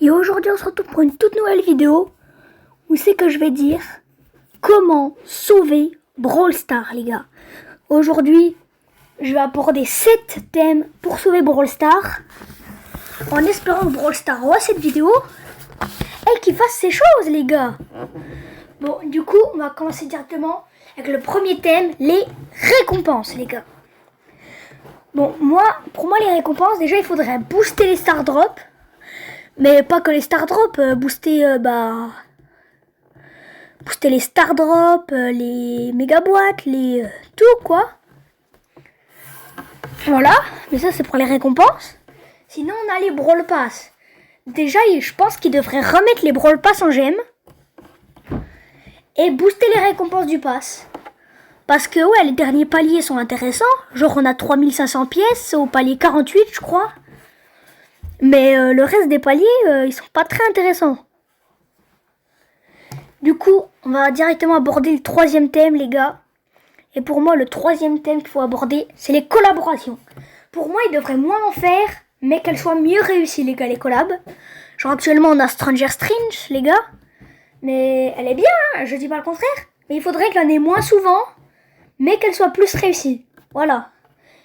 Et aujourd'hui on se retrouve pour une toute nouvelle vidéo où c'est que je vais dire comment sauver Brawl Stars, les gars. Aujourd'hui je vais aborder 7 thèmes pour sauver Brawl Stars en espérant que Brawl Stars voit cette vidéo et qu'il fasse ces choses, les gars. Bon, du coup on va commencer directement avec le premier thème, les récompenses, les gars. Bon, pour moi les récompenses, déjà il faudrait booster les Star Drops. Mais pas que les Star Drops, booster les Star Drops, les méga boîtes, tout quoi. Voilà, mais ça c'est pour les récompenses. Sinon on a les Brawl Pass. Déjà je pense qu'ils devraient remettre les Brawl Pass en gemme. Et booster les récompenses du pass. Parce que ouais, les derniers paliers sont intéressants. Genre on a 3500 pièces au palier 48 je crois. Mais le reste des paliers, ils sont pas très intéressants. Du coup, on va directement aborder le troisième thème, les gars. Et pour moi, le troisième thème qu'il faut aborder, c'est les collaborations. Pour moi, il devrait moins en faire, mais qu'elles soient mieux réussies, les gars, les collabs. Genre actuellement, on a Stranger Strange, les gars. Mais elle est bien, hein, je dis pas le contraire. Mais il faudrait qu'elle en ait moins souvent, mais qu'elle soit plus réussie. Voilà.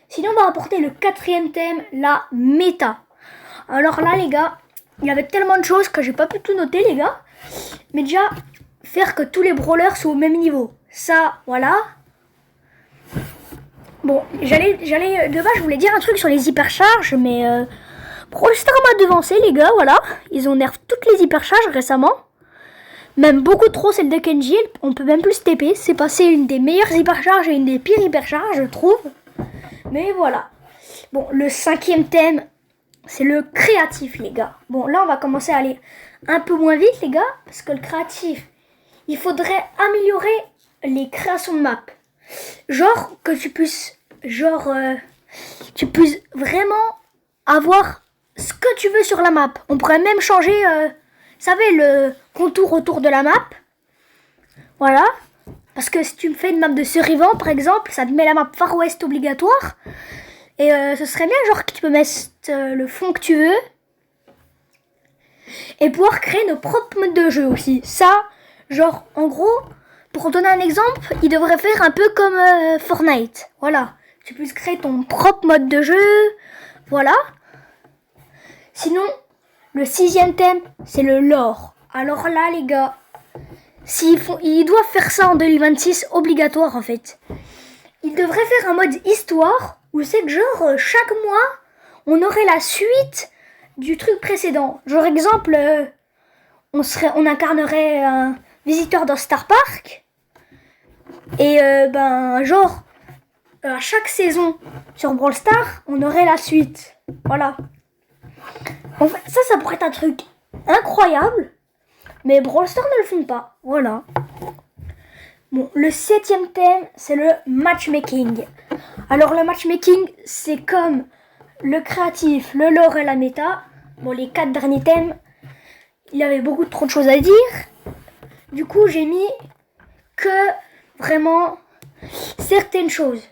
Sinon, on va apporter le quatrième thème, la méta. Alors là, les gars, il y avait tellement de choses que j'ai pas pu tout noter, les gars. Mais déjà, faire que tous les brawlers soient au même niveau. Ça, voilà. Bon, de base, je voulais dire un truc sur les hypercharges, mais Brawl Stars m'a devancé, les gars, voilà. Ils ont nerf toutes les hypercharges récemment. Même beaucoup trop celle de Kenji, on peut même plus se TP. C'est passé une des meilleures hypercharges et une des pires hypercharges, je trouve. Mais voilà. Bon, le cinquième thème, c'est le créatif, les gars. Bon, là, on va commencer à aller un peu moins vite, les gars. Parce que le créatif, il faudrait améliorer les créations de maps. Genre, que tu puisses vraiment avoir ce que tu veux sur la map. On pourrait même changer, vous savez, le contour autour de la map. Voilà. Parce que si tu me fais une map de survivant, par exemple, ça te met la map Far West obligatoire. Et ce serait bien, genre, que tu peux mettre le fond que tu veux. Et pouvoir créer nos propres modes de jeu aussi. Ça, genre, en gros, pour donner un exemple, il devrait faire un peu comme Fortnite. Voilà. Tu puisses créer ton propre mode de jeu. Voilà. Sinon, le sixième thème, c'est le lore. Alors là, les gars, ils doivent faire ça en 2026, obligatoire en fait. Ils devraient faire un mode histoire où c'est que genre chaque mois on aurait la suite du truc précédent. Genre exemple, on incarnerait un visiteur dans Star Park et à chaque saison sur Brawl Stars on aurait la suite. Voilà. En fait, ça pourrait être un truc incroyable, mais Brawl Stars ne le font pas. Voilà. Bon, le septième thème, c'est le matchmaking. Alors le matchmaking, c'est comme le créatif, le lore et la méta. Bon, les 4 derniers thèmes, il y avait beaucoup trop de choses à dire. Du coup, j'ai mis que vraiment certaines choses.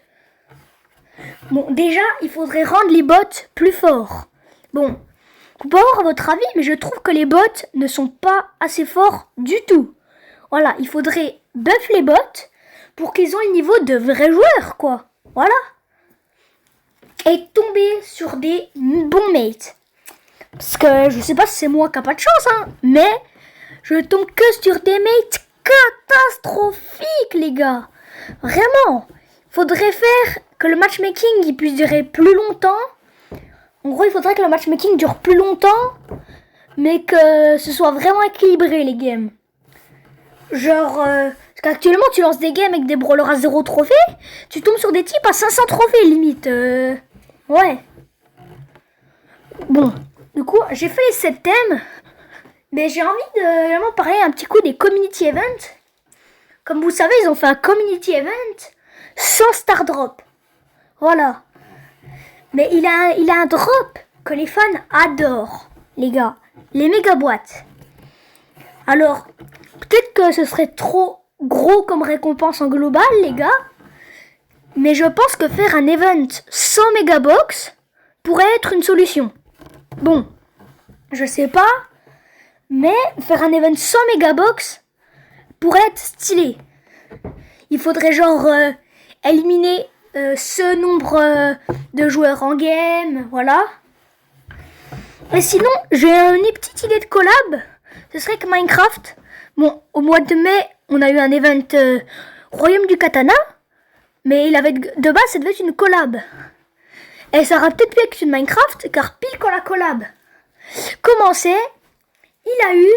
Bon, déjà, il faudrait rendre les bots plus forts. Bon, vous pouvez avoir votre avis, mais je trouve que les bots ne sont pas assez forts du tout. Voilà, il faudrait buff les bots pour qu'ils ont le niveau de vrais joueurs, quoi. Voilà. Et tomber sur des bons mates. Parce que je sais pas si c'est moi qui a pas de chance, hein, mais je tombe que sur des mates catastrophiques, les gars. Vraiment. Faudrait faire que le matchmaking il puisse durer plus longtemps. En gros, il faudrait que le matchmaking dure plus longtemps, mais que ce soit vraiment équilibré, les games. Genre, parce qu'actuellement, tu lances des games avec des brawlers à 0 trophée, tu tombes sur des types à 500 trophées, limite. Ouais. Bon, du coup, j'ai fait les 7 thèmes, mais j'ai envie de vraiment parler un petit coup des community events. Comme vous savez, ils ont fait un community event sans star drop. Voilà. Mais il a un drop que les fans adorent, les gars. Les méga boîtes. Alors, peut-être que ce serait trop gros comme récompense en global, les gars. Mais je pense que faire un event sans méga box pourrait être une solution. Bon, je sais pas. Mais faire un event sans Megabox pourrait être stylé. Il faudrait genre éliminer ce nombre de joueurs en game, voilà. Et sinon, j'ai une petite idée de collab. Ce serait que Minecraft, bon, au mois de mai, on a eu un event Royaume du Katana, mais il avait de base, ça devait être une collab. Et ça aurait peut-être pu être une Minecraft, car pile quand la collab commençait, il a eu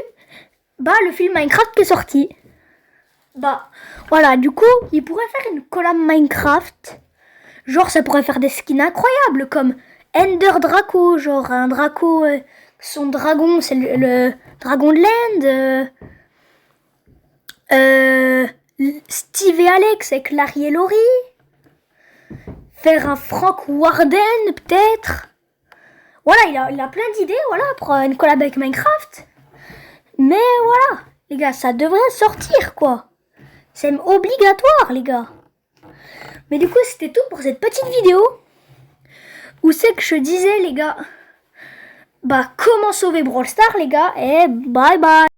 le film Minecraft qui est sorti. Voilà, du coup, il pourrait faire une collab Minecraft. Genre, ça pourrait faire des skins incroyables, comme Ender Draco, genre un Draco, son dragon, c'est le dragon de l'End. Steve et Alex avec Larry et Laurie. Faire un Frank Warden, peut-être. Voilà, il a plein d'idées, voilà, pour une collab avec Minecraft. Mais voilà, les gars, ça devrait sortir, quoi. C'est obligatoire, les gars. Mais du coup, c'était tout pour cette petite vidéo. Où c'est que je disais, les gars, comment sauver Brawl Stars, les gars. Et bye bye.